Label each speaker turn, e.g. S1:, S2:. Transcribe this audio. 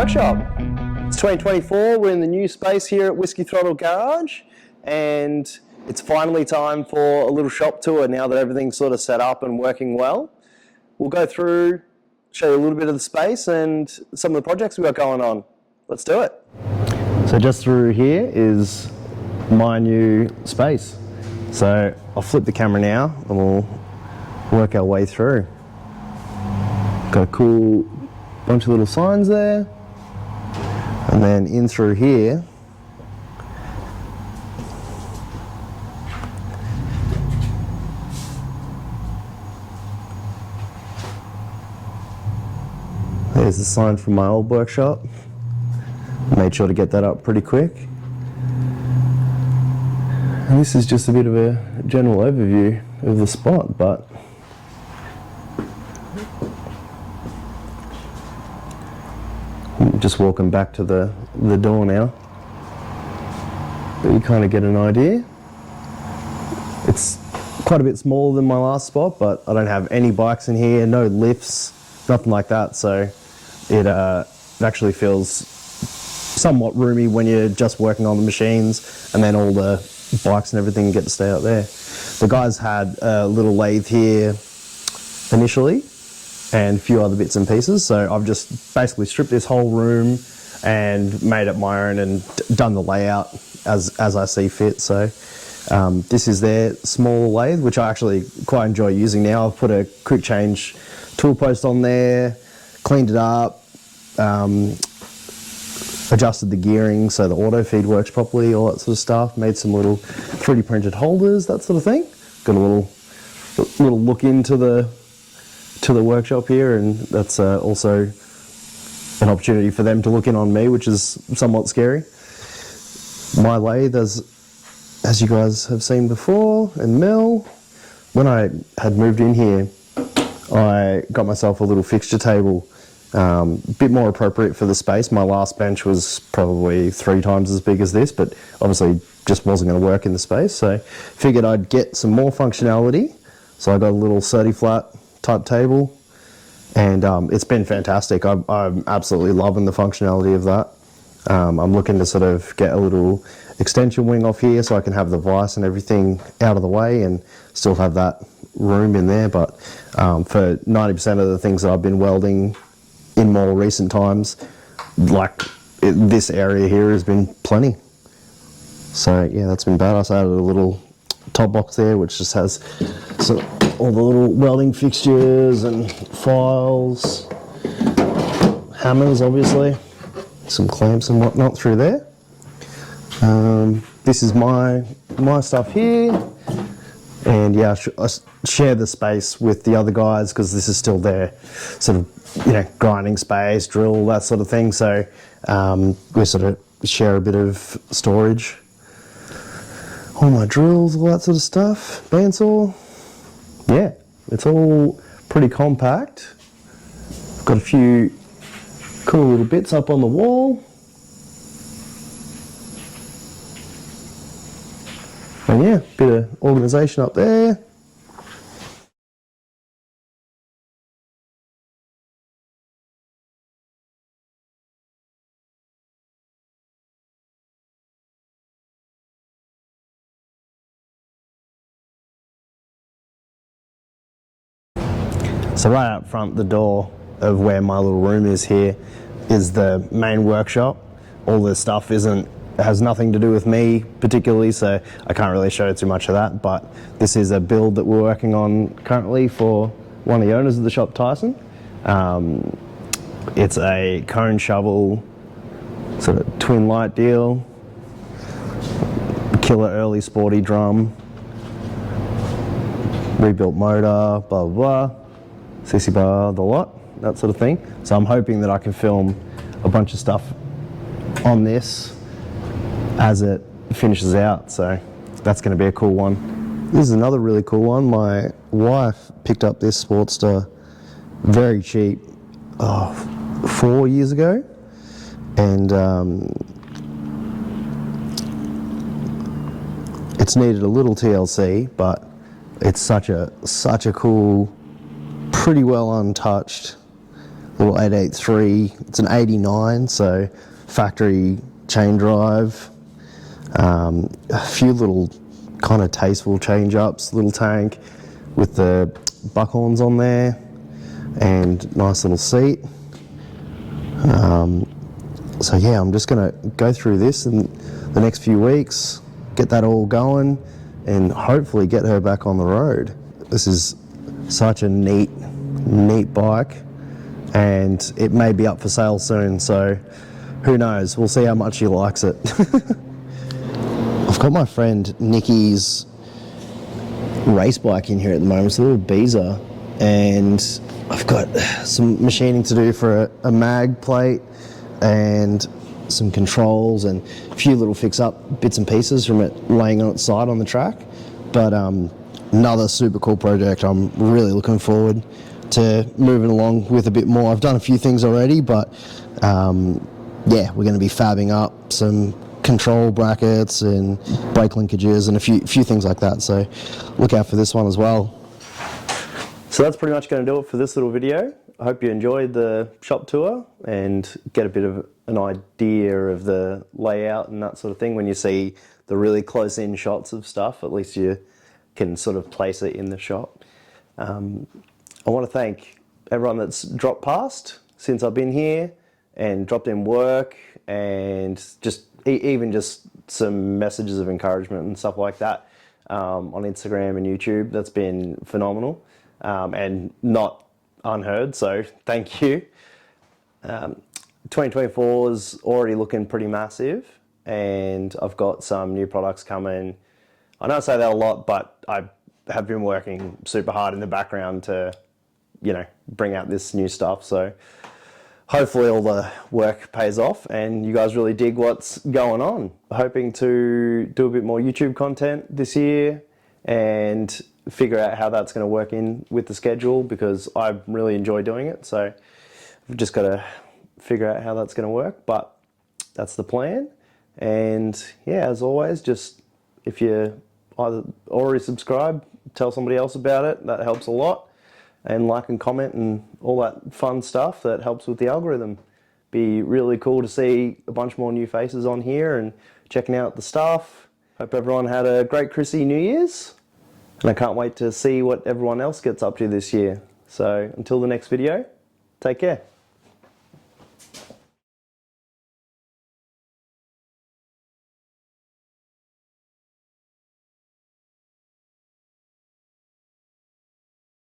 S1: Workshop. It's 2024, we're in the new space here at Whiskey Throttle Garage, and it's finally time for a little shop tour now that everything's sort of set up and working well. We'll go through, show you a little bit of the space and some of the projects we've got going on. Let's do it. So just through here is my new space. So I'll flip the camera now and we'll work our way through. Got a cool bunch of little signs there. And then in through here, there's the sign from my old workshop. Made sure to get that up pretty quick. And this is just a bit of a general overview of the spot, but just walking back to the door now, but you kind of get an idea. It's quite a bit smaller than my last spot, but I don't have any bikes in here, no lifts, nothing like that, so it actually feels somewhat roomy when you're just working on the machines, and then all the bikes and everything get to stay out there. The guys had a little lathe here initially, and a few other bits and pieces, so I've just basically stripped this whole room and made it my own and done the layout as I see fit. So this is their smaller lathe, which I actually quite enjoy using now. I've put a quick change tool post on there, cleaned it up, adjusted the gearing so the auto feed works properly, all that sort of stuff, made some little 3D printed holders, that sort of thing. Got a little look into the workshop here, and that's also an opportunity for them to look in on me, which is somewhat scary. My lathe, as you guys have seen before, and mill. When I had moved in here, I got myself a little fixture table, a bit more appropriate for the space. My last bench was probably 3 times as big as this, but obviously just wasn't going to work in the space, so figured I'd get some more functionality. So I got a little 30 flat type table, and it's been fantastic. I'm absolutely loving the functionality of that. I'm looking to sort of get a little extension wing off here so I can have the vise and everything out of the way and still have that room in there, but for 90% of the things that I've been welding in more recent times, like this area here has been plenty. So yeah, that's been badass. I added a little top box there which just has all the little welding fixtures and files, hammers obviously, some clamps and whatnot through there. This is my stuff here, and yeah, I share the space with the other guys because this is still their sort of, grinding space, drill, that sort of thing, so we sort of share a bit of storage. All my drills, all that sort of stuff, bandsaw. Yeah, it's all pretty compact. Got a few cool little bits up on the wall. And yeah, bit of organisation up there. So right up front the door of where my little room is here is the main workshop. All this stuff has nothing to do with me particularly, so I can't really show too much of that, but this is a build that we're working on currently for one of the owners of the shop, Tyson. It's a cone shovel sort of twin light deal, killer early sporty drum, rebuilt motor, blah blah blah, CC bar, the lot, that sort of thing. So I'm hoping that I can film a bunch of stuff on this as it finishes out, so that's going to be a cool one. This is another really cool one. My wife picked up this Sportster very cheap 4 years ago, and it's needed a little TLC, but it's such a cool, pretty well untouched little 883. It's an 89, so factory chain drive. A few little kind of tasteful change ups, little tank with the buckhorns on there, and nice little seat. So yeah, I'm just gonna go through this in the next few weeks, get that all going, and hopefully get her back on the road. This is such a neat bike, and it may be up for sale soon, so who knows, we'll see how much she likes it. I've got my friend Nikki's race bike in here at the moment. It's a little Beezer, and I've got some machining to do for a mag plate and some controls and a few little fix-up bits and pieces from it laying on its side on the track. But another super cool project. I'm really looking forward to moving along with a bit more. I've done a few things already, but yeah, we're going to be fabbing up some control brackets and brake linkages and a few things like that. So look out for this one as well. So that's pretty much going to do it for this little video. I hope you enjoyed the shop tour and get a bit of an idea of the layout and that sort of thing. When you see the really close-in shots of stuff, at least you can sort of place it in the shop. I want to thank everyone that's dropped past since I've been here and dropped in work, and just even just some messages of encouragement and stuff like that on Instagram and YouTube. That's been phenomenal and not unheard, so thank you. 2024 is already looking pretty massive, and I've got some new products coming. I don't say that a lot, but I have been working super hard in the background to, you know, bring out this new stuff. So hopefully all the work pays off and you guys really dig what's going on. Hoping to do a bit more YouTube content this year and figure out how that's going to work in with the schedule, because I really enjoy doing it. So we've just got to figure out how that's going to work, but that's the plan. And yeah, as always, just if you either already subscribe, tell somebody else about it. That helps a lot. And like and comment and all that fun stuff that helps with the algorithm. Be really cool to see a bunch more new faces on here and checking out the stuff. Hope everyone had a great Chrissy New Year's. And I can't wait to see what everyone else gets up to this year. So until the next video, take care.